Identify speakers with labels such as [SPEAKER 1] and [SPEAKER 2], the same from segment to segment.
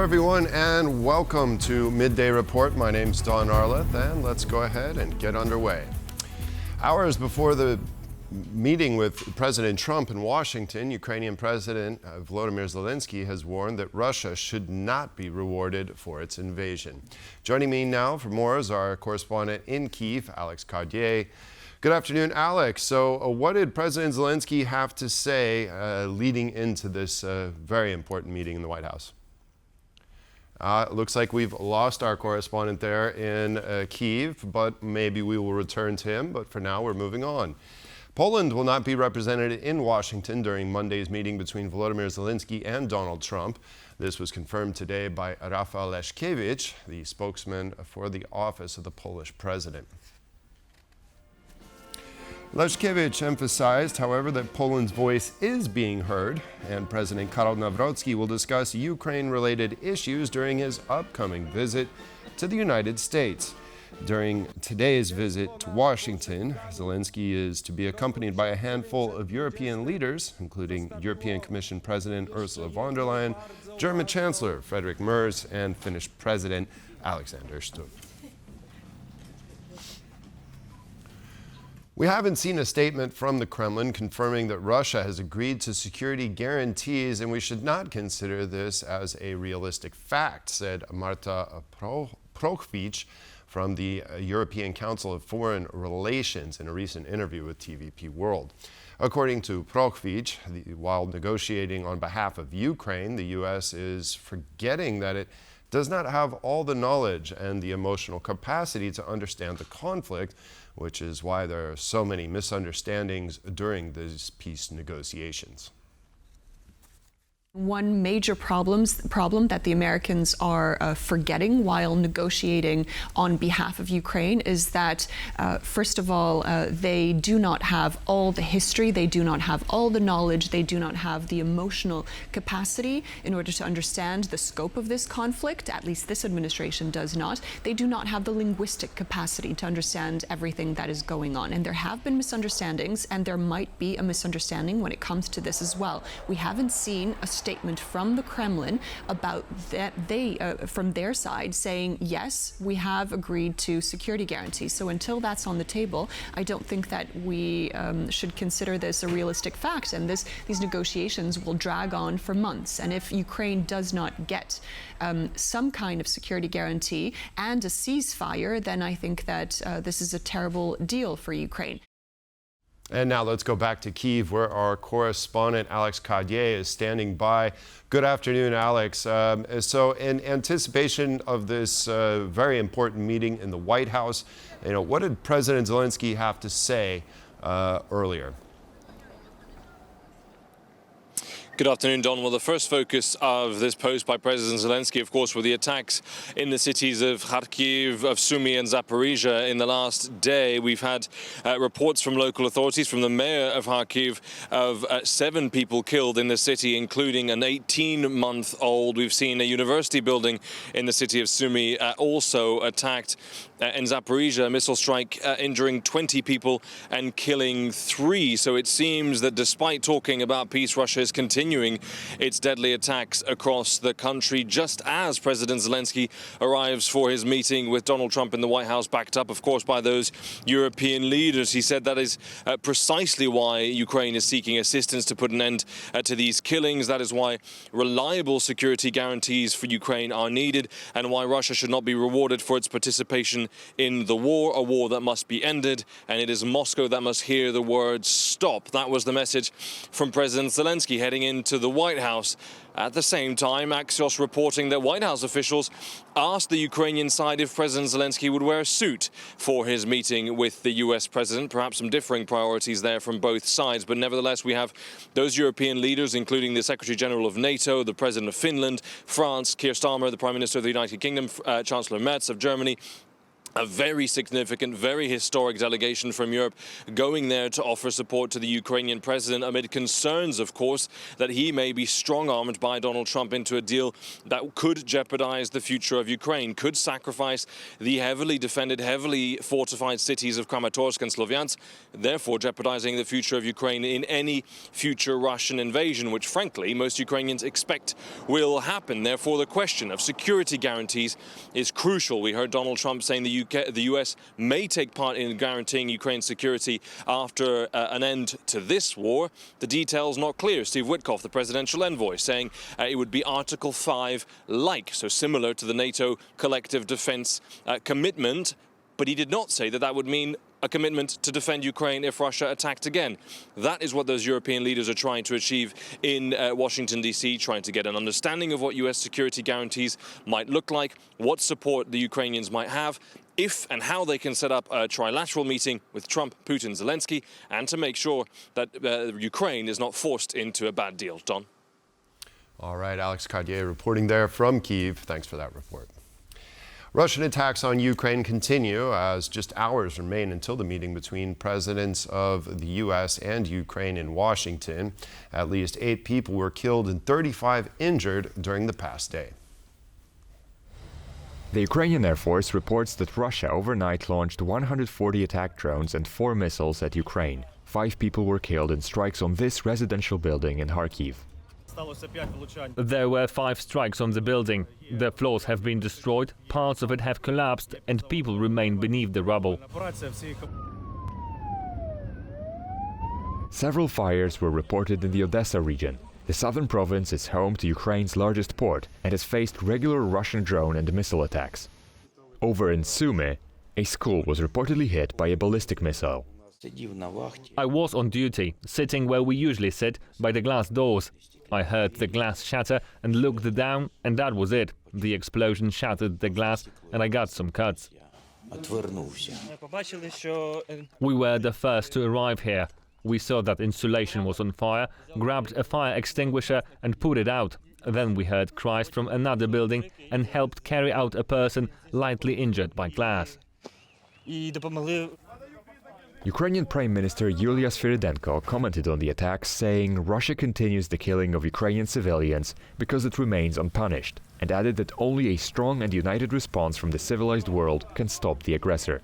[SPEAKER 1] everyone, and welcome to Midday Report. My name's Don Arleth, and let's go ahead and get underway. Hours before the meeting with President Trump in Washington, Ukrainian President Volodymyr Zelenskyy has warned that Russia should not be rewarded for its invasion. Joining me now for more is our correspondent in Kyiv, Alex Cardier. Good afternoon, Alex. So what did President Zelenskyy have to say leading into this very important meeting in the White House? It looks like we've lost our correspondent there in Kyiv, but maybe we will return to him. But for now, we're moving on. Poland will not be represented in Washington during Monday's meeting between Volodymyr Zelenskyy and Donald Trump. This was confirmed today by Rafał Leśkiewicz, the spokesman for the office of the Polish president. Leśkiewicz emphasized, however, that Poland's voice is being heard, and President Karol Nawrocki will discuss Ukraine-related issues during his upcoming visit to the United States. During today's visit to Washington, Zelensky is to be accompanied by a handful of European leaders, including European Commission President Ursula von der Leyen, German Chancellor Friedrich Merz, and Finnish President Alexander Stubb. We haven't seen a statement from the Kremlin confirming that Russia has agreed to security guarantees, and we should not consider this as a realistic fact, said Marta Prochwicz from the European Council of Foreign Relations in a recent interview with TVP World. According to Prochwicz, while negotiating on behalf of Ukraine, the U.S. is forgetting that it does not have all the knowledge and the emotional capacity to understand the conflict, which is why there are so many misunderstandings during these peace negotiations.
[SPEAKER 2] One major problem that the Americans are forgetting while negotiating on behalf of Ukraine is that, first of all, they do not have all the history, they do not have all the knowledge, they do not have the emotional capacity in order to understand the scope of this conflict. At least this administration does not. They do not have the linguistic capacity to understand everything that is going on. And there have been misunderstandings, and there might be a misunderstanding when it comes to this as well. We haven't seen a statement from the Kremlin about that from their side saying, yes, we have agreed to security guarantees. So until that's on the table, I don't think that we should consider this a realistic fact. And these negotiations will drag on for months. And if Ukraine does not get some kind of security guarantee and a ceasefire, then I think that this is a terrible deal for Ukraine.
[SPEAKER 1] And now let's go back to Kyiv, where our correspondent Alex Cardier is standing by. Good afternoon, Alex. So in anticipation of this very important meeting in the White House, what did President Zelenskyy have to say earlier?
[SPEAKER 3] Good afternoon, Don. Well, the first focus of this post by President Zelensky, of course, were the attacks in the cities of Kharkiv, of Sumy and Zaporizhia in the last day. We've had reports from local authorities, from the mayor of Kharkiv, of 7 people killed in the city, including an 18-month-old. We've seen a university building in the city of Sumy also attacked. In Zaporizhia, a missile strike injuring 20 people and killing 3. So it seems that despite talking about peace, Russia is continuing its deadly attacks across the country, just as President Zelensky arrives for his meeting with Donald Trump in the White House, backed up, of course, by those European leaders. He said that is precisely why Ukraine is seeking assistance to put an end to these killings. That is why reliable security guarantees for Ukraine are needed, and why Russia should not be rewarded for its participation in the war, a war that must be ended, and it is Moscow that must hear the words stop. That was the message from President Zelensky heading into the White House. At the same time, Axios reporting that White House officials asked the Ukrainian side if President Zelensky would wear a suit for his meeting with the US president. Perhaps some differing priorities there from both sides, but nevertheless we have those European leaders, including the Secretary General of NATO, the President of Finland, France, Keir Starmer, the Prime Minister of the United Kingdom, Chancellor Merz of Germany, a very significant, very historic delegation from Europe going there to offer support to the Ukrainian president amid concerns, of course, that he may be strong-armed by Donald Trump into a deal that could jeopardize the future of Ukraine, could sacrifice the heavily defended, heavily fortified cities of Kramatorsk and Sloviansk, therefore jeopardizing the future of Ukraine in any future Russian invasion, which frankly most Ukrainians expect will happen. Therefore, the question of security guarantees is crucial. We heard Donald Trump saying the US may take part in guaranteeing Ukraine's security after an end to this war. The details not clear. Steve Witkoff, the presidential envoy, saying it would be Article 5-like, so similar to the NATO collective defense commitment. But he did not say that that would mean a commitment to defend Ukraine if Russia attacked again. That is what those European leaders are trying to achieve in Washington, D.C., trying to get an understanding of what U.S. security guarantees might look like, what support the Ukrainians might have, if and how they can set up a trilateral meeting with Trump, Putin, Zelensky, and to make sure that Ukraine is not forced into a bad deal. Don?
[SPEAKER 1] All right, Alex Cartier reporting there from Kyiv. Thanks for that report. Russian attacks on Ukraine continue as just hours remain until the meeting between presidents of the U.S. and Ukraine in Washington. At least 8 people were killed and 35 injured during the past day.
[SPEAKER 4] The Ukrainian Air Force reports that Russia overnight launched 140 attack drones and 4 missiles at Ukraine. 5 people were killed in strikes on this residential building in Kharkiv.
[SPEAKER 5] There were 5 strikes on the building. The floors have been destroyed, parts of it have collapsed, and people remain beneath the rubble.
[SPEAKER 4] Several fires were reported in the Odessa region. The southern province is home to Ukraine's largest port and has faced regular Russian drone and missile attacks. Over in Sumy, a school was reportedly hit by a ballistic missile.
[SPEAKER 5] I was on duty, sitting where we usually sit, by the glass doors. I heard the glass shatter and looked down, and that was it. The explosion shattered the glass, and I got some cuts. We were the first to arrive here. We saw that insulation was on fire, grabbed a fire extinguisher and put it out. Then we heard cries from another building and helped carry out a person lightly injured by glass.
[SPEAKER 4] Ukrainian Prime Minister Yulia Sviridenko commented on the attacks, saying Russia continues the killing of Ukrainian civilians because it remains unpunished, and added that only a strong and united response from the civilized world can stop the aggressor.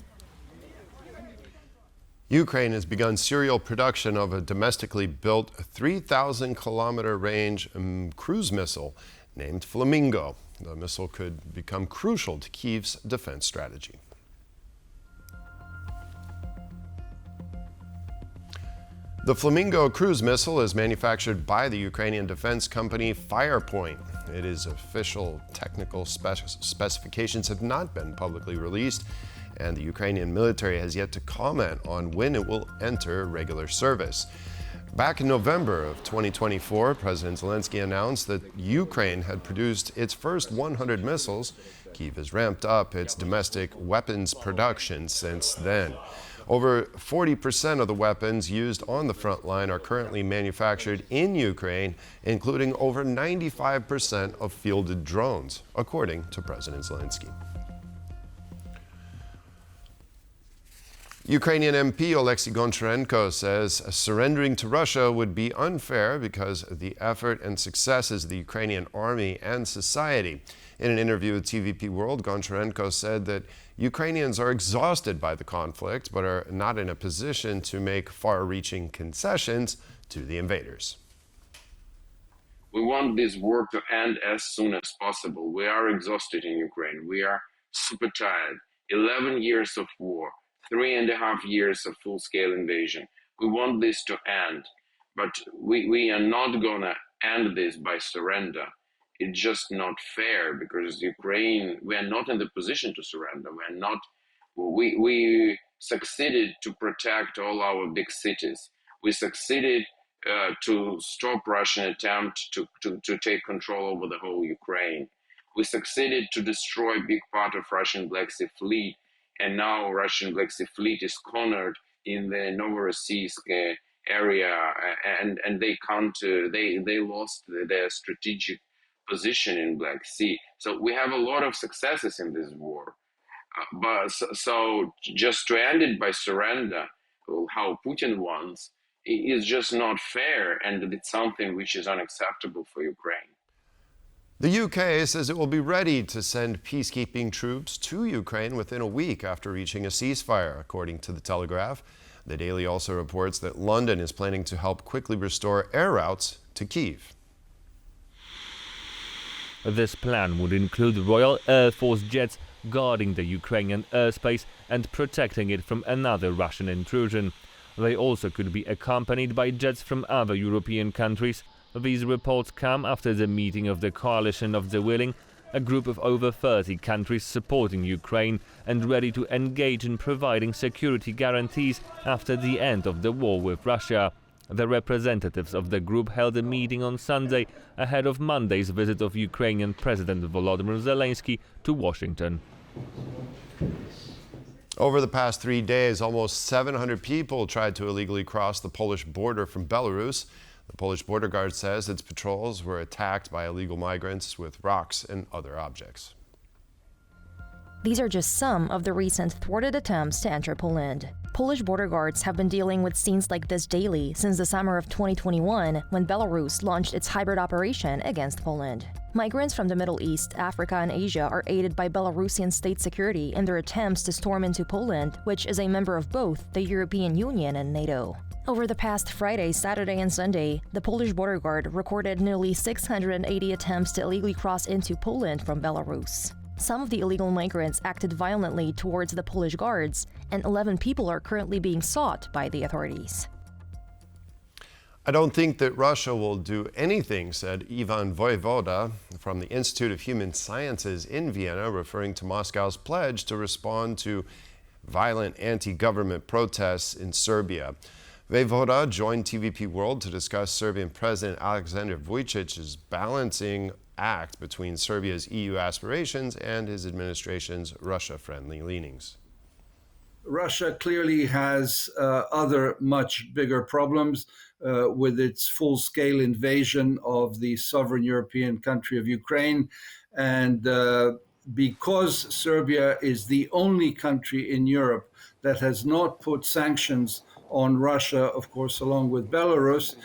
[SPEAKER 1] Ukraine has begun serial production of a domestically built 3,000-kilometer range cruise missile named Flamingo. The missile could become crucial to Kyiv's defense strategy. The Flamingo cruise missile is manufactured by the Ukrainian defense company Firepoint. Its official technical specifications have not been publicly released, and the Ukrainian military has yet to comment on when it will enter regular service. Back in November of 2024, President Zelensky announced that Ukraine had produced its first 100 missiles. Kyiv has ramped up its domestic weapons production since then. Over 40% of the weapons used on the front line are currently manufactured in Ukraine, including over 95% of fielded drones, according to President Zelensky. Ukrainian MP Oleksiy Goncharenko says surrendering to Russia would be unfair because of the effort and successes of the Ukrainian army and society. In an interview with TVP World, Goncharenko said that Ukrainians are exhausted by the conflict but are not in a position to make far-reaching concessions to the invaders.
[SPEAKER 6] We want this war to end as soon as possible. We are exhausted in Ukraine. We are super tired. 11 years of war. 3.5 years of full-scale invasion. We want this to end, but we are not going to end this by surrender. It's just not fair because Ukraine, we are not in the position to surrender. We succeeded to protect all our big cities. We succeeded to stop Russian attempt to take control over the whole Ukraine. We succeeded to destroy a big part of Russian Black Sea Fleet. And now Russian Black Sea Fleet is cornered in the Novorossiysk area, and they can't. They lost their strategic position in Black Sea. So we have a lot of successes in this war, So just to end it by surrender, how Putin wants, is just not fair, and it's something which is unacceptable for Ukraine.
[SPEAKER 1] The UK says it will be ready to send peacekeeping troops to Ukraine within a week after reaching a ceasefire, according to The Telegraph. The Daily also reports that London is planning to help quickly restore air routes to Kyiv.
[SPEAKER 5] This plan would include Royal Air Force jets guarding the Ukrainian airspace and protecting it from another Russian intrusion. They also could be accompanied by jets from other European countries. These reports come after the meeting of the Coalition of the Willing, a group of over 30 countries supporting Ukraine and ready to engage in providing security guarantees after the end of the war with Russia. The representatives of the group held a meeting on Sunday ahead of Monday's visit of Ukrainian President Volodymyr Zelensky to Washington.
[SPEAKER 1] Over the past 3 days, almost 700 people tried to illegally cross the Polish border from Belarus. The Polish border guard says its patrols were attacked by illegal migrants with rocks and other objects.
[SPEAKER 7] These are just some of the recent thwarted attempts to enter Poland. Polish border guards have been dealing with scenes like this daily since the summer of 2021, when Belarus launched its hybrid operation against Poland. Migrants from the Middle East, Africa, and Asia are aided by Belarusian state security in their attempts to storm into Poland, which is a member of both the European Union and NATO. Over the past Friday, Saturday, and Sunday, the Polish border guard recorded nearly 680 attempts to illegally cross into Poland from Belarus. Some of the illegal migrants acted violently towards the Polish guards, and 11 people are currently being sought by the authorities.
[SPEAKER 1] I don't think that Russia will do anything, said Ivan Voivoda from the Institute of Human Sciences in Vienna, referring to Moscow's pledge to respond to violent anti-government protests in Serbia. Voivoda joined TVP World to discuss Serbian President Alexander Vučić's balancing act between Serbia's EU aspirations and his administration's Russia-friendly leanings.
[SPEAKER 8] Russia clearly has other much bigger problems with its full-scale invasion of the sovereign European country of Ukraine. And because Serbia is the only country in Europe that has not put sanctions on Russia, of course, along with Belarus,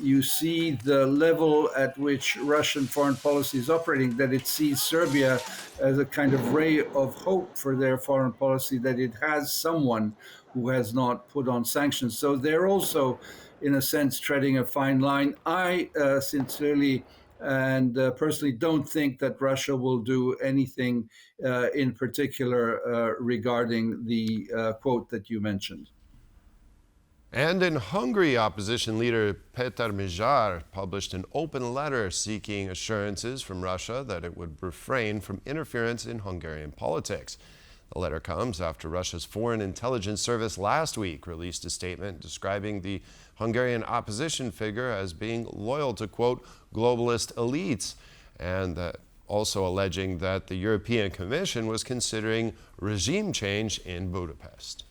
[SPEAKER 8] you see the level at which Russian foreign policy is operating, that it sees Serbia as a kind of ray of hope for their foreign policy, that it has someone who has not put on sanctions. So they're also, in a sense, treading a fine line. I sincerely and personally don't think that Russia will do anything in particular regarding the quote that you mentioned.
[SPEAKER 1] And in Hungary, opposition leader Péter Magyar published an open letter seeking assurances from Russia that it would refrain from interference in Hungarian politics. The letter comes after Russia's Foreign Intelligence Service last week released a statement describing the Hungarian opposition figure as being loyal to, quote, globalist elites, and also alleging that the European Commission was considering regime change in Budapest.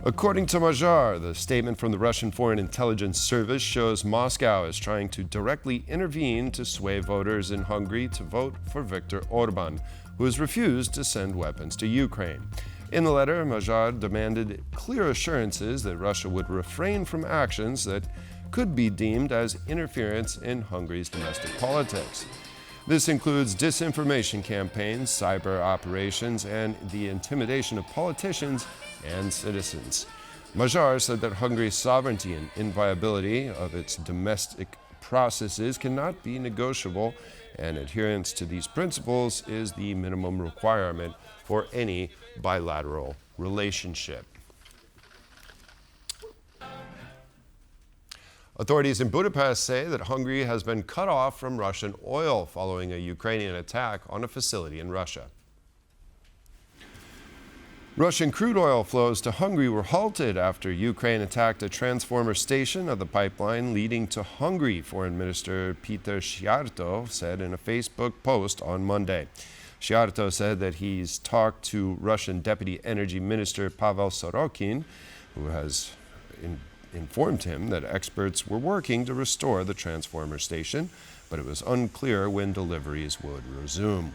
[SPEAKER 1] According to Magyar, the statement from the Russian Foreign Intelligence Service shows Moscow is trying to directly intervene to sway voters in Hungary to vote for Viktor Orban, who has refused to send weapons to Ukraine. In the letter, Magyar demanded clear assurances that Russia would refrain from actions that could be deemed as interference in Hungary's domestic politics. This includes disinformation campaigns, cyber operations, and the intimidation of politicians and citizens. Magyar said that Hungary's sovereignty and inviolability of its domestic processes cannot be negotiable, and adherence to these principles is the minimum requirement for any bilateral relationship. Authorities in Budapest say that Hungary has been cut off from Russian oil following a Ukrainian attack on a facility in Russia. Russian crude oil flows to Hungary were halted after Ukraine attacked a transformer station of the pipeline leading to Hungary, Foreign Minister Péter Szijjártó said in a Facebook post on Monday. Szijjártó said that he's talked to Russian Deputy Energy Minister Pavel Sorokin, who has informed him that experts were working to restore the transformer station, but it was unclear when deliveries would resume.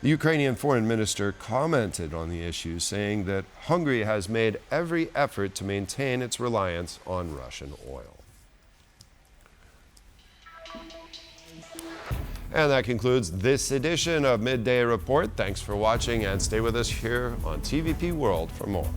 [SPEAKER 1] The Ukrainian foreign minister commented on the issue, saying that Hungary has made every effort to maintain its reliance on Russian oil. And that concludes this edition of Midday Report. Thanks for watching, and stay with us here on TVP World for more.